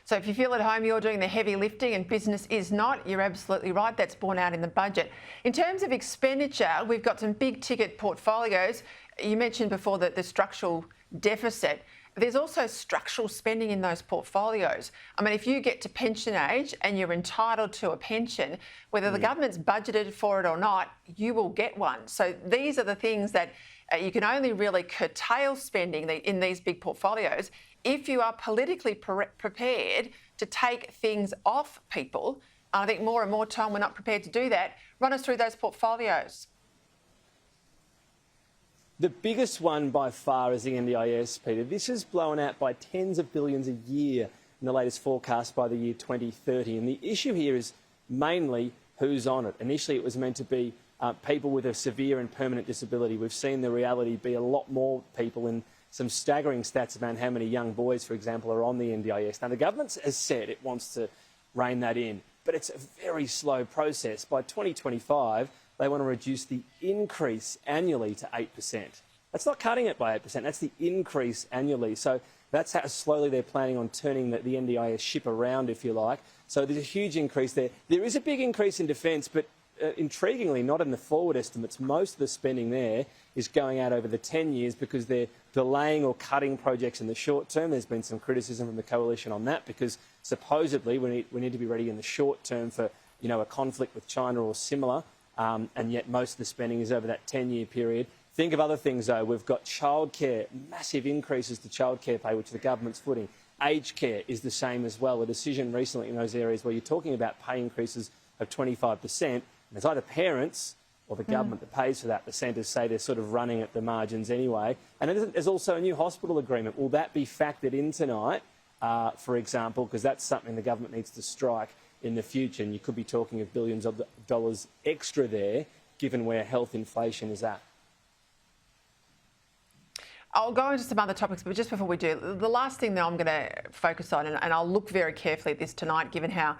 So if you feel at home you're doing the heavy lifting and business is not, you're absolutely right. That's borne out in the budget. In terms of expenditure, we've got some big ticket portfolios. You mentioned before that the structural deficit. There's also structural spending in those portfolios. I mean, if you get to pension age and you're entitled to a pension, whether the government's budgeted for it or not, you will get one. So these are the things that you can only really curtail spending in these big portfolios if you are politically prepared to take things off people. I think more and more time we're not prepared to do that. Run us through those portfolios. The biggest one by far is the NDIS, Peter. This is blown out by tens of billions a year in the latest forecast by the year 2030. And the issue here is mainly who's on it. Initially, it was meant to be people with a severe and permanent disability. We've seen the reality be a lot more people, and some staggering stats about how many young boys, for example, are on the NDIS. Now, the government has said it wants to rein that in, but it's a very slow process. By 2025, they want to reduce the increase annually to 8%. That's not cutting it by 8%, that's the increase annually. So that's how slowly they're planning on turning the NDIS ship around, if you like. So there's a huge increase there. There is a big increase in defence, but intriguingly, not in the forward estimates. Most of the spending there is going out over the 10 years because they're delaying or cutting projects in the short term. There's been some criticism from the coalition on that because supposedly we need to be ready in the short term for a conflict with China or similar. And yet most of the spending is over that 10-year period. Think of other things, though. We've got childcare, massive increases to childcare pay, which the government's footing. Aged care is the same as well. A decision recently in those areas where you're talking about pay increases of 25%. And it's either parents or the government that pays for that. The centres say they're sort of running at the margins anyway. And there's also a new hospital agreement. Will that be factored in tonight, for example, because that's something the government needs to strike in the future, and you could be talking of billions of dollars extra there, given where health inflation is at. I'll go into some other topics, but just before we do, the last thing that I'm going to focus on, and I'll look very carefully at this tonight, given how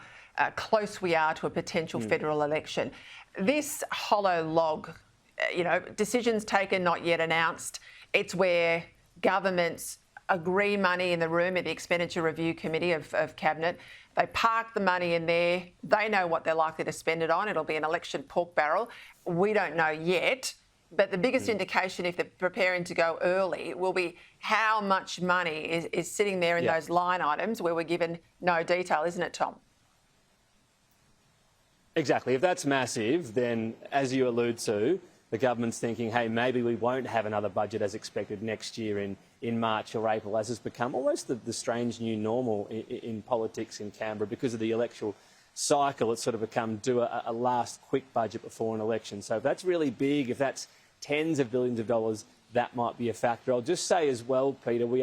close we are to a potential federal election. This hollow log, decisions taken, not yet announced. It's where governments agree money in the room at the Expenditure Review Committee of Cabinet. They park the money in there. They know what they're likely to spend it on. It'll be an election pork barrel. We don't know yet. But the biggest indication, if they're preparing to go early, will be how much money is sitting there in those line items where we're given no detail, isn't it, Tom? Exactly. If that's massive, then, as you allude to, the government's thinking, hey, maybe we won't have another budget as expected next year in March or April, as has become almost the strange new normal in politics in Canberra because of the electoral cycle. It's sort of become do a last quick budget before an election. So if that's really big, if that's tens of billions of dollars, that might be a factor. I'll just say as well, Peter, we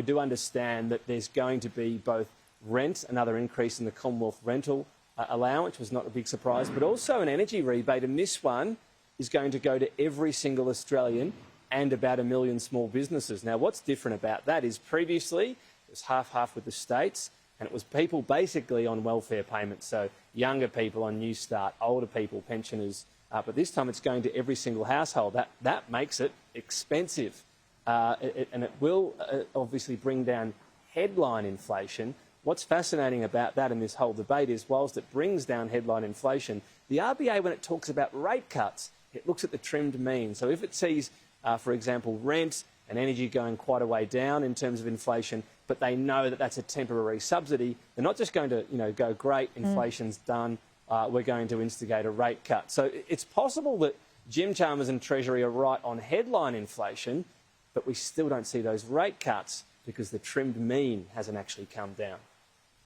do understand that there's going to be both rent, another increase in the Commonwealth rental allowance, which was not a big surprise, but also an energy rebate, and this one is going to go to every single Australian and about 1 million small businesses. Now, what's different about that is previously it was half-half with the states, and it was people basically on welfare payments, so younger people on New Start, older people, pensioners. But this time it's going to every single household. That makes it expensive, and it will obviously bring down headline inflation. What's fascinating about that in this whole debate is whilst it brings down headline inflation, the RBA, when it talks about rate cuts, it looks at the trimmed mean. So if it sees, for example, rent and energy going quite a way down in terms of inflation, but they know that that's a temporary subsidy, they're not just going to go, great, inflation's done, we're going to instigate a rate cut. So it's possible that Jim Chalmers and Treasury are right on headline inflation, but we still don't see those rate cuts because the trimmed mean hasn't actually come down.